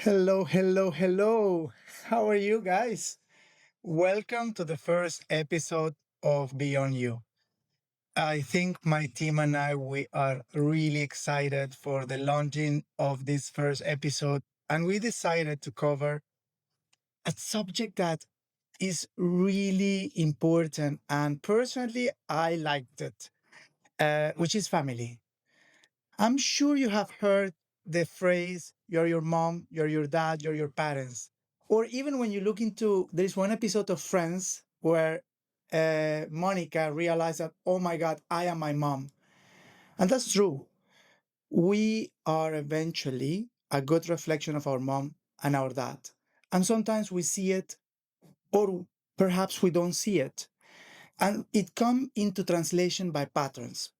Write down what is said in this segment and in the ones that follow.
Hello, hello, hello. How are you guys? Welcome to the first episode of Beyond You. I think my team and I we are really excited for the launching of this first episode and we decided to cover a subject that is really important and personally I liked it, which is family. I'm sure you have heard the phrase, you're your mom, you're your dad, you're your parents. Or even when you look into, there is one episode of Friends where Monica realized that, oh my God, I am my mom. And that's true. We are eventually a good reflection of our mom and our dad. And sometimes we see it, or perhaps we don't see it. And it come into translation by patterns.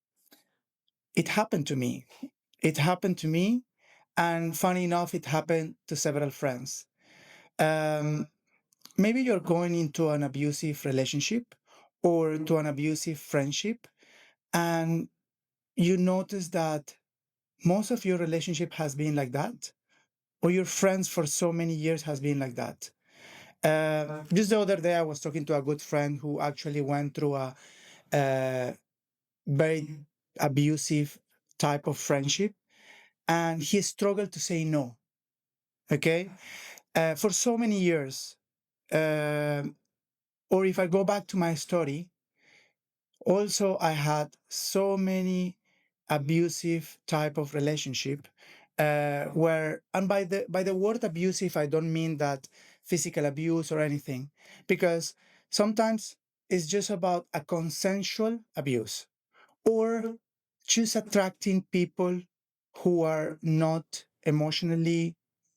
It happened to me. It happened to me. And funny enough, it happened to several friends. Um, Maybe you're going into an abusive relationship or to an abusive friendship, and you notice that most of your relationship has been like that, or your friends for so many years has been like that. Just the other day, I was talking to a good friend who actually went through a very abusive type of friendship, and he struggled to say no. Okay, for so many years. Um or if I go back to my story, also I had so many abusive type of relationship where, and by the word abusive I don't mean that physical abuse or anything, because sometimes it's just about a consensual abuse or just attracting people who are not emotionally,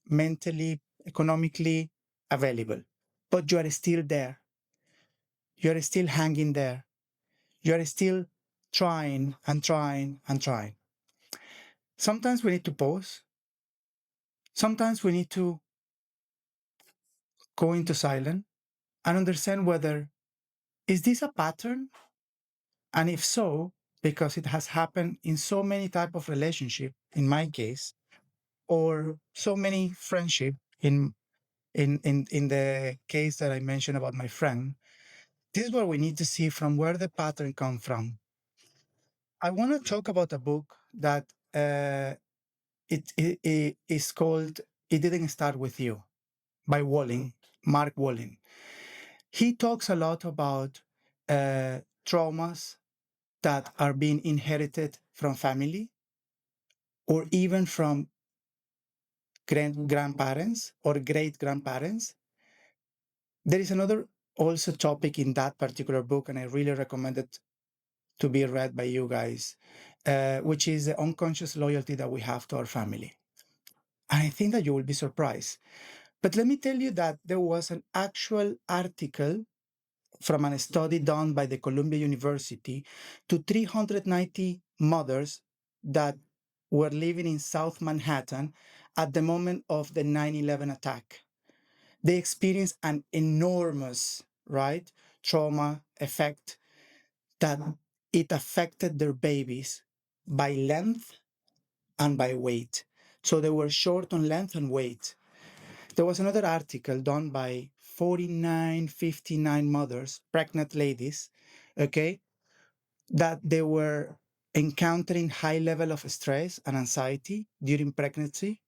mentally, economically available, but you are still there, you are still hanging there, you are still trying and trying and trying. Sometimes we need to pause. Sometimes we need to go into silence and understand whether is this a pattern, and if so, because it has happened in so many type of relationship in my case, or so many friendship in the case that I mentioned about my friend. This is what we need to see from where the pattern come from. I want to talk about a book that it is called It Didn't Start With You by Wolynn, Mark Wolynn. He talks a lot about traumas that are being inherited from family or even from grandparents or great grandparents. There is another also topic in that particular book, and I really recommend it to be read by you guys, which is the unconscious loyalty that we have to our family. And I think that you will be surprised. But let me tell you that there was an actual article from a study done by the Columbia University to 390 mothers that were living in South Manhattan at the moment of the 9/11 attack. They experienced an enormous, right, trauma effect that it affected their babies by length and by weight. So they were short on length and weight. There was another article done by 49, 59 mothers, pregnant ladies, okay, that they were encountering high level of stress and anxiety during pregnancy,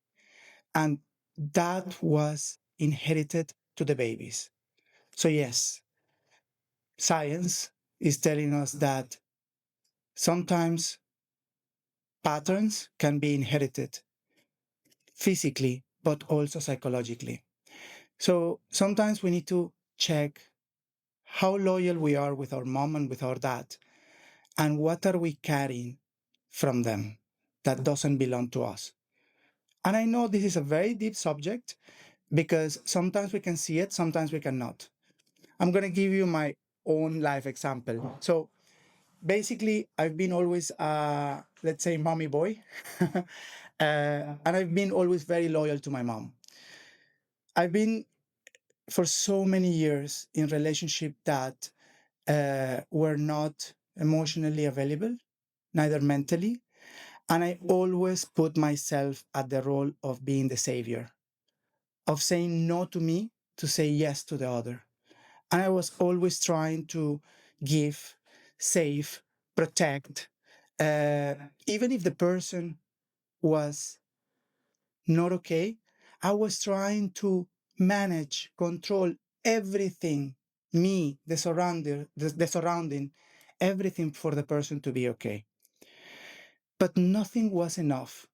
and that was inherited to the babies. So yes, science is telling us that sometimes patterns can be inherited physically, but also psychologically. So sometimes we need to check how loyal we are with our mom and with our dad, and what are we carrying from them that doesn't belong to us. And I know this is a very deep subject because sometimes we can see it, sometimes we cannot. I'm going to give you my own life example. So basically, I've been always, let's say, mommy boy, and I've been always very loyal to my mom. I've been for so many years in relationship that were not emotionally available, neither mentally. And I always put myself at the role of being the savior. of saying no to me to say yes to the other. And I was always trying to give, save, protect, even if the person was not okay. I was trying to manage, control everything, me, the surrounding, everything for the person to be okay. But nothing was enough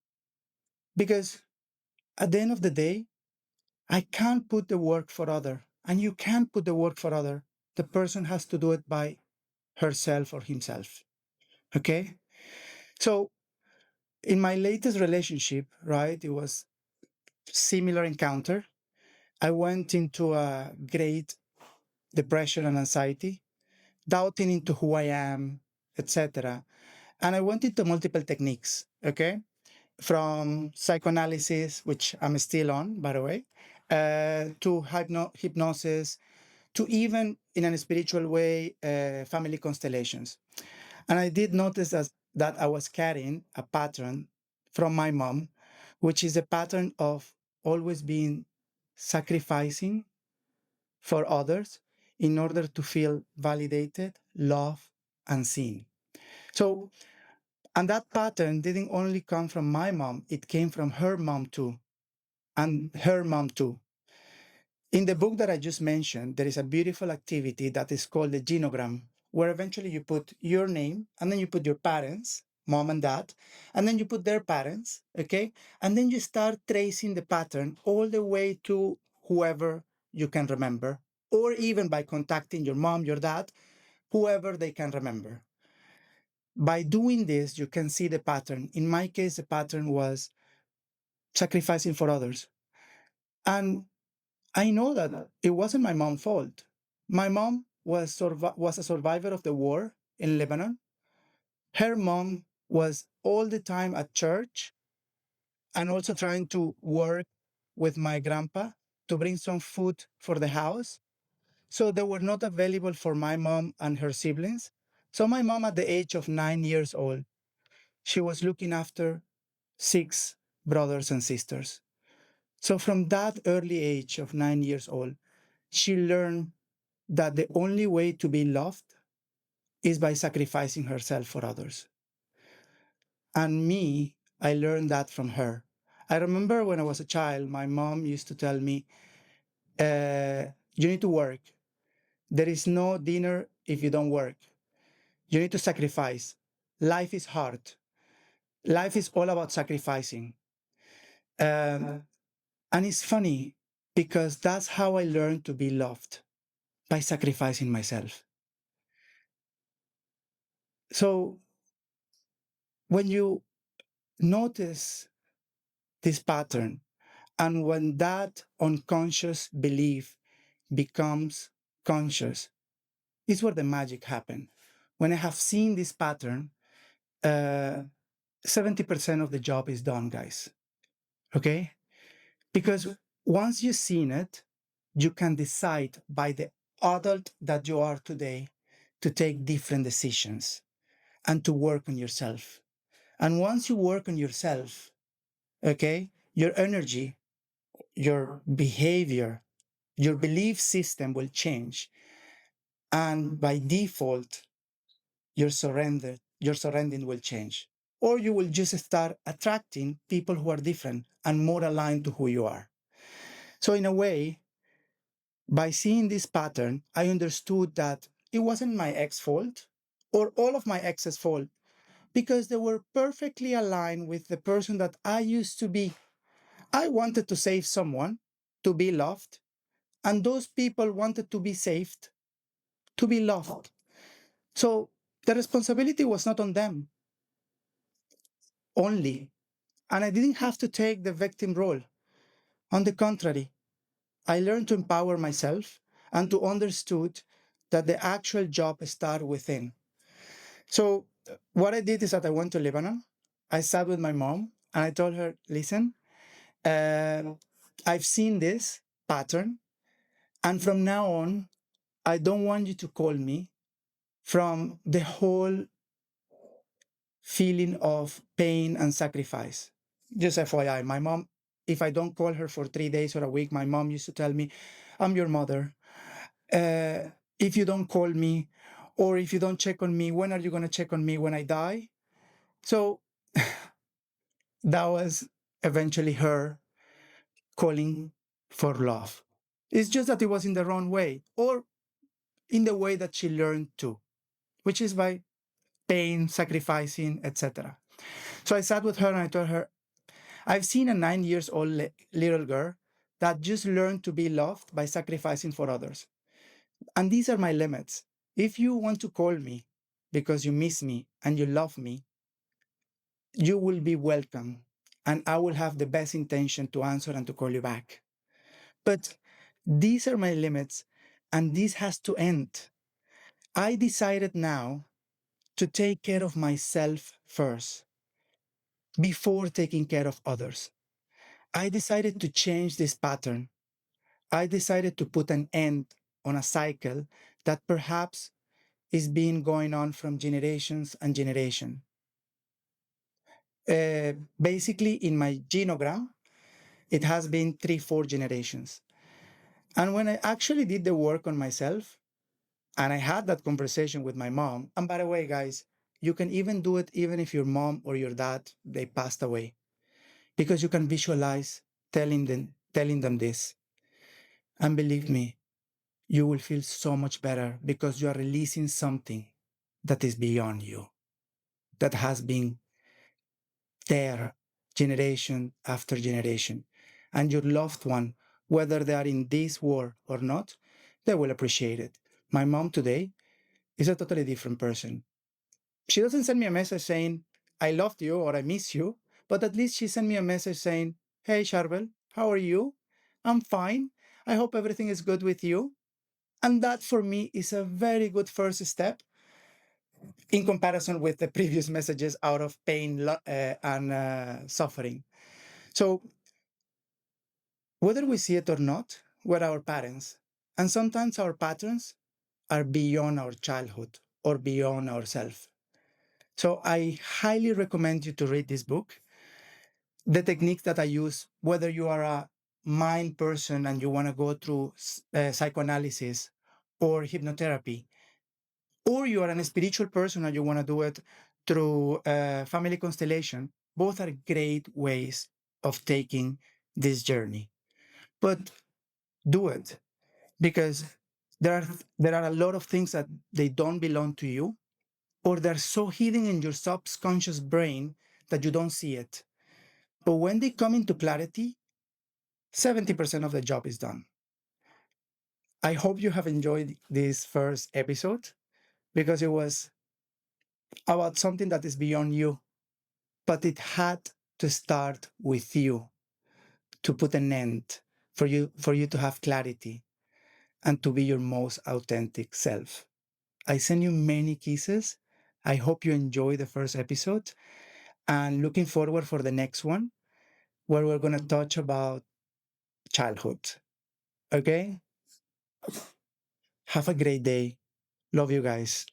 because at the end of the day, I can't put the work for other, and you can't put the work for other. The person has to do it by herself or himself. Okay. So in my latest relationship, right, it was similar encounter. I went into a great depression and anxiety, doubting into who I am, etc. And I went into multiple techniques, okay? From psychoanalysis, which I'm still on, by the way, to hypnosis, to even in a spiritual way, family constellations. And I did notice that I was carrying a pattern from my mom, which is a pattern of always being sacrificing for others in order to feel validated, loved, and seen. So, and that pattern didn't only come from my mom, it came from her mom too, and her mom too. In the book that I just mentioned, there is a beautiful activity that is called the genogram, where eventually you put your name and then you put your parents, mom and dad, and then you put their parents, okay? And then you start tracing the pattern all the way to whoever you can remember, or even by contacting your mom, your dad, whoever they can remember. By doing this, you can see the pattern. In my case, the pattern was sacrificing for others. And I know that it wasn't my mom's fault. My mom was a survivor of the war in Lebanon. Her mom was all the time at church and also trying to work with my grandpa to bring some food for the house. So they were not available for my mom and her siblings. So my mom, at the age of 9 years old, she was looking after six brothers and sisters. So from that early age of 9 years old, she learned that the only way to be loved is by sacrificing herself for others. And me, I learned that from her. I remember when I was a child, my mom used to tell me, you need to work. There is no dinner if you don't work. You need to sacrifice. Life is hard. Life is all about sacrificing. Um, and it's funny because that's how I learned to be loved, by sacrificing myself. So when you notice this pattern, and when that unconscious belief becomes conscious, is where the magic happens. When I have seen this pattern, uh, 70% of the job is done, guys. Okay? Because once you've seen it, you can decide by the adult that you are today to take different decisions and to work on yourself. And once you work on yourself, okay, your energy, your behavior, your belief system will change. And by default, your surrounding will change. Or you will just start attracting people who are different and more aligned to who you are. So, in a way, by seeing this pattern, I understood that it wasn't my ex fault or all of my ex's fault because they were perfectly aligned with the person that I used to be. I wanted to save someone, to be loved, and those people wanted to be saved, to be loved. So the responsibility was not on them only. And I didn't have to take the victim role. On the contrary, I learned to empower myself and to understood that the actual job started within. So what I did is that I went to Lebanon. I sat with my mom and I told her, listen, uh, I've seen this pattern. And from now on, I don't want you to call me from the whole feeling of pain and sacrifice. Just FYI, my mom if I don't call her for 3 days or a week, my mom used to tell me, I'm your mother. If you don't call me or if you don't check on me, when are you going to check on me when I die? So that was eventually her calling for love. It's just that it was in the wrong way or in the way that she learned to, which is by pain, sacrificing, etc. So I sat with her and I told her, I've seen a 9 years old little girl that just learned to be loved by sacrificing for others. And these are my limits. If you want to call me because you miss me and you love me, you will be welcome. And I will have the best intention to answer and to call you back. But these are my limits and this has to end. I decided now to take care of myself first before taking care of others. I decided to change this pattern. I decided to put an end on a cycle that perhaps is being going on from generations and generation. Basically, in my genogram, it has been 3, 4 generations. And when I actually did the work on myself, and I had that conversation with my mom, and by the way, guys, you can even do it even if your mom or your dad they passed away, because you can visualize telling them this, and believe me, you will feel so much better because you are releasing something that is beyond you, that has been there generation after generation. And your loved one, whether they are in this world or not, they will appreciate it. My mom today is a totally different person. She doesn't send me a message saying, I loved you or I miss you, but at least she sent me a message saying, Hey, Charbel, how are you? I'm fine. I hope everything is good with you. And that for me is a very good first step in comparison with the previous messages out of pain and suffering. So, whether we see it or not, we're our parents. And sometimes our patterns are beyond our childhood or beyond ourselves. So, I highly recommend you to read this book. The techniques that I use, whether you are a mind person and you want to go through psychoanalysis or hypnotherapy, or you are a spiritual person and you want to do it through family constellation, both are great ways of taking this journey. But do it because there are a lot of things that they don't belong to you, or they're so hidden in your subconscious brain that you don't see it. But when they come into clarity, 70% of the job is done. I hope you have enjoyed this first episode because it was about something that is beyond you, but it had to start with you to put an end for you to have clarity and to be your most authentic self. I send you many kisses. I hope you enjoy the first episode and looking forward for the next one where we're going to touch about childhood. Okay? Have a great day. Love you guys.